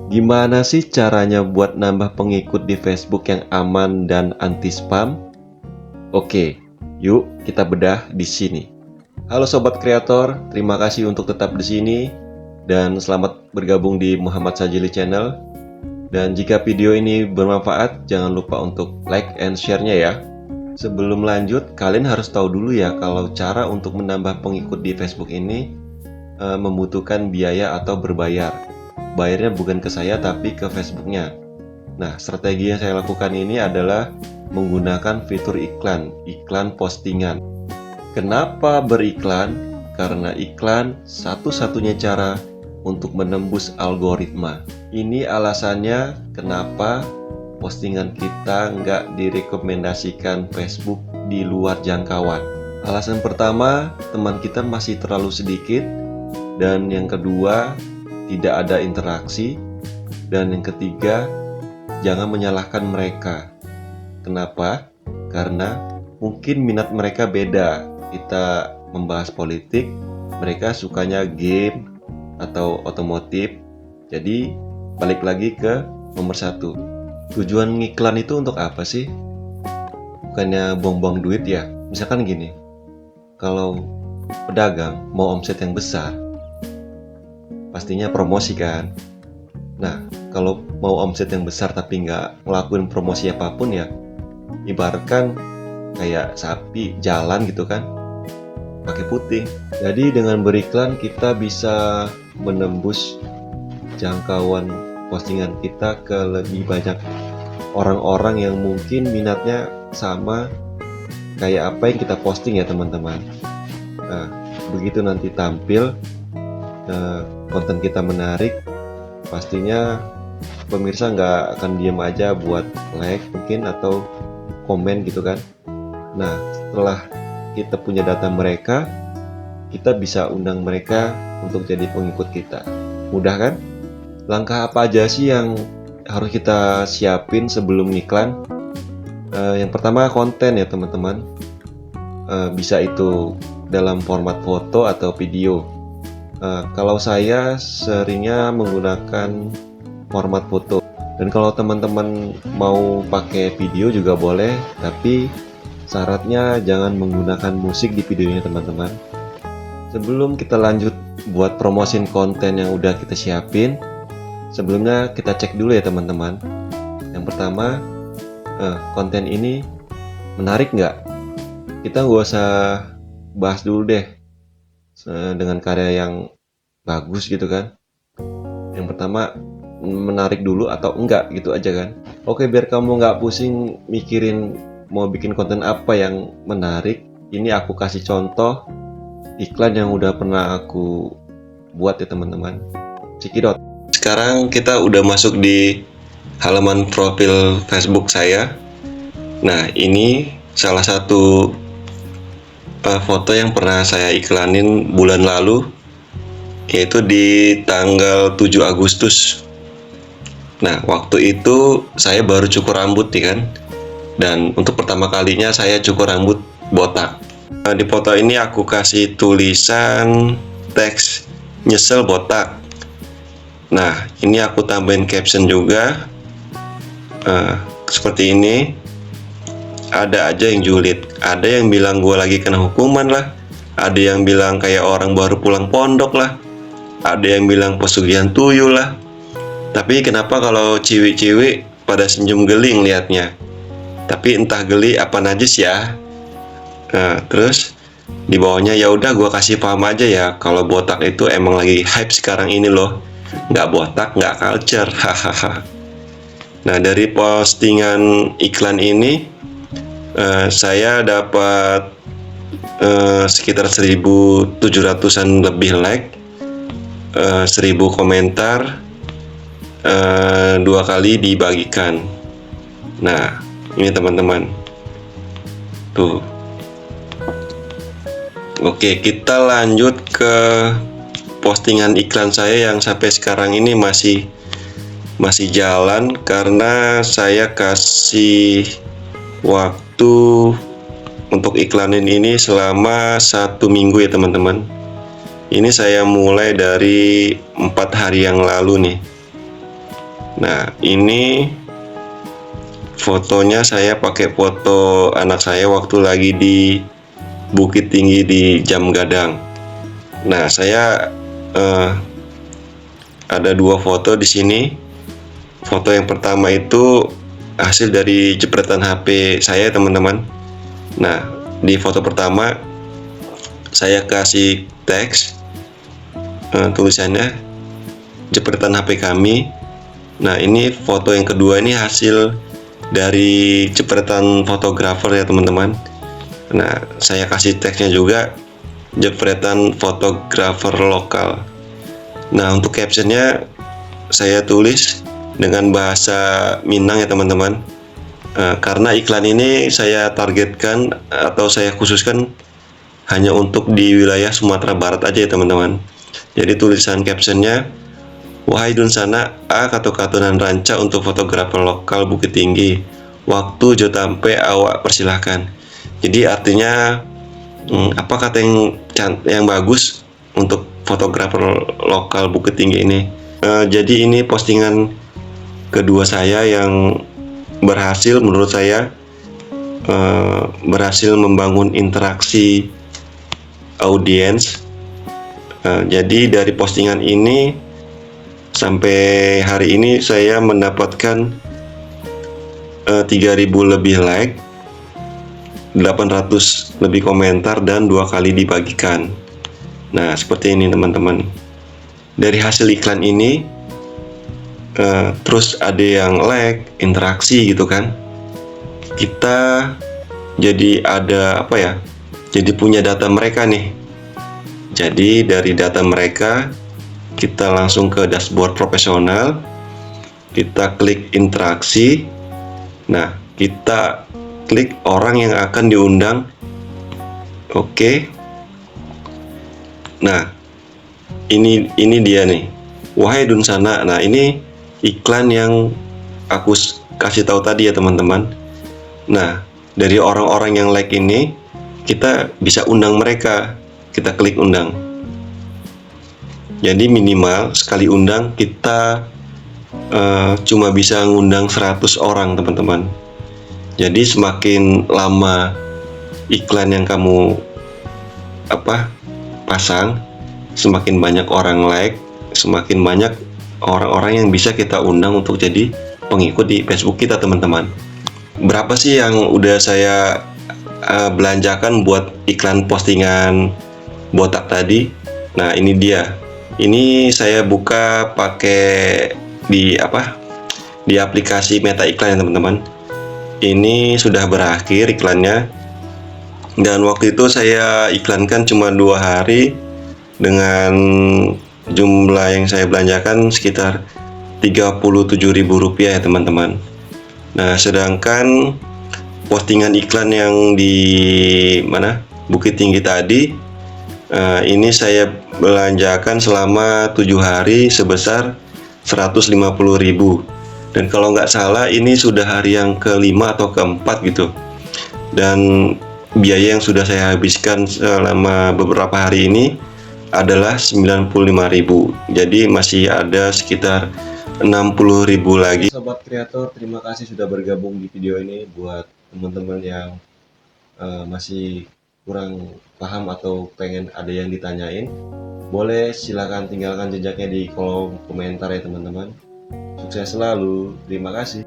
Gimana sih caranya buat nambah pengikut di Facebook yang aman dan anti spam? Oke, yuk kita bedah di sini. Halo sobat kreator, terima kasih untuk tetap di sini dan selamat bergabung di Muhammad Sajili Channel. Dan jika video ini bermanfaat, jangan lupa untuk like and share-nya ya. Sebelum lanjut, kalian harus tahu dulu ya kalau cara untuk menambah pengikut di Facebook ini membutuhkan biaya atau berbayar. Bayarnya bukan ke saya tapi ke Facebooknya. Nah, strategi yang saya lakukan ini adalah menggunakan fitur iklan postingan. Kenapa beriklan? Karena iklan satu-satunya cara untuk menembus algoritma. Ini alasannya kenapa postingan kita nggak direkomendasikan Facebook di luar jangkauan. Alasan pertama, teman kita masih terlalu sedikit. Dan yang kedua, tidak ada interaksi. Dan yang ketiga, jangan menyalahkan mereka. Kenapa? Karena mungkin minat mereka beda. Kita membahas politik, mereka sukanya game atau otomotif. Jadi balik lagi ke nomor satu. Tujuan ngiklan itu untuk apa sih? Bukannya buang-buang duit ya? Misalkan gini, kalau pedagang mau omset yang besar, pastinya promosi kan. Nah, kalau mau omset yang besar tapi nggak ngelakuin promosi apapun ya, ibaratkan kayak sapi jalan gitu kan, pakai puting. Jadi dengan beriklan kita bisa menembus jangkauan postingan kita ke lebih banyak orang-orang yang mungkin minatnya sama kayak apa yang kita posting ya teman-teman. Nah, begitu nanti tampil konten kita menarik, pastinya pemirsa nggak akan diam aja buat like mungkin atau komen gitu kan. Nah, setelah kita punya data mereka, kita bisa undang mereka untuk jadi pengikut kita. Mudah kan? Langkah apa aja sih yang harus kita siapin sebelum iklan? Yang pertama konten ya teman-teman. Bisa itu dalam format foto atau video. Kalau saya seringnya menggunakan format foto. Dan kalau teman-teman mau pakai video juga boleh, tapi syaratnya jangan menggunakan musik di videonya teman-teman. Sebelum kita lanjut buat promosiin konten yang udah kita siapin, sebelumnya kita cek dulu ya teman-teman. Yang pertama, konten ini menarik nggak? Kita nggak usah bahas dulu deh dengan karya yang bagus gitu kan. Yang pertama, menarik dulu atau enggak gitu aja kan. Oke, biar kamu nggak pusing mikirin mau bikin konten apa yang menarik, ini aku kasih contoh iklan yang udah pernah aku buat ya teman-teman. Cekidot. Sekarang kita udah masuk di halaman profil Facebook saya. Nah, ini salah satu foto yang pernah saya iklanin bulan lalu, yaitu di tanggal 7 Agustus. Nah, waktu itu saya baru cukur rambut nih kan. Dan untuk pertama kalinya saya cukur rambut botak. Nah, di foto ini aku kasih tulisan teks nyesel botak. Nah, ini aku tambahin caption juga. Seperti ini. Ada aja yang julid. Ada yang bilang gue lagi kena hukuman lah. Ada yang bilang kayak orang baru pulang pondok lah. Ada yang bilang pesugihan tuyul lah. Tapi kenapa kalau ciwi-ciwi pada senyum geli ngeliatnya? Tapi entah geli apa najis ya. Nah, terus di bawahnya ya udah gue kasih paham aja ya kalau botak itu emang lagi hype sekarang ini loh. Nggak botak nggak culture, hahaha. Nah, dari postingan iklan ini saya dapat sekitar 1.700-an lebih like, 1.000 komentar, 2 kali dibagikan. Nah, ini teman-teman tuh. Oke, kita lanjut ke postingan iklan saya yang sampai sekarang ini masih jalan karena saya kasih waktu untuk iklanin ini selama 1 minggu ya teman-teman. Ini saya mulai dari 4 hari yang lalu nih. Nah, ini fotonya saya pakai foto anak saya waktu lagi di Bukit Tinggi di Jam Gadang. Nah, saya ada dua foto di sini. Foto yang pertama itu hasil dari jepretan HP saya, teman-teman. Nah, di foto pertama saya kasih teks tulisannya jepretan HP kami. Nah, ini foto yang kedua ini hasil dari jepretan fotografer ya, teman-teman. Nah, saya kasih teksnya juga jepretan fotografer lokal. Nah, untuk captionnya saya tulis dengan bahasa Minang ya, teman-teman. Karena iklan ini saya targetkan atau saya khususkan hanya untuk di wilayah Sumatera Barat aja ya, teman-teman. Jadi tulisan captionnya, wahai Dunsana A katu-katunan ranca untuk fotografer lokal Bukit Tinggi, waktu jo tampe awak persilahkan. Jadi artinya apa kata yang bagus untuk fotografer lokal Bukit Tinggi ini. Jadi ini postingan kedua saya yang berhasil, menurut saya berhasil membangun interaksi audiens. Jadi dari postingan ini sampai hari ini saya mendapatkan 3.000 lebih like, 800 lebih komentar, dan 2 kali dibagikan. Nah, seperti ini, teman-teman. Dari hasil iklan ini terus ada yang like, interaksi gitu kan, kita jadi ada apa ya, jadi punya data mereka nih. Jadi dari data mereka kita langsung ke dashboard profesional, kita klik interaksi. Nah, kita klik orang yang akan diundang. Oke. Nah, ini dia nih, wahai Dunsana. Nah, ini iklan yang aku kasih tahu tadi ya, teman-teman. Nah, dari orang-orang yang like ini kita bisa undang mereka. Kita klik undang. Jadi minimal sekali undang kita cuma bisa ngundang 100 orang, teman-teman. Jadi semakin lama iklan yang kamu pasang, semakin banyak orang like, semakin banyak orang-orang yang bisa kita undang untuk jadi pengikut di Facebook kita, teman-teman. Berapa sih yang udah saya belanjakan buat iklan postingan botak tadi? Nah, ini dia. Ini saya buka pakai di aplikasi Meta Iklan ya, teman-teman. Ini sudah berakhir iklannya, dan waktu itu saya iklankan cuma 2 hari dengan jumlah yang saya belanjakan sekitar Rp37.000 ya, teman-teman. Nah, sedangkan postingan iklan yang di Bukit Tinggi tadi, ini saya belanjakan selama 7 hari sebesar Rp150.000. Dan kalau nggak salah ini sudah hari yang kelima atau keempat gitu. Dan biaya yang sudah saya habiskan selama beberapa hari ini adalah Rp95.000. Jadi masih ada sekitar Rp60.000 lagi. Sobat kreator, terima kasih sudah bergabung di video ini. Buat teman-teman yang masih kurang paham atau pengen ada yang ditanyain, boleh silakan tinggalkan jejaknya di kolom komentar ya, teman-teman. Sukses selalu, terima kasih.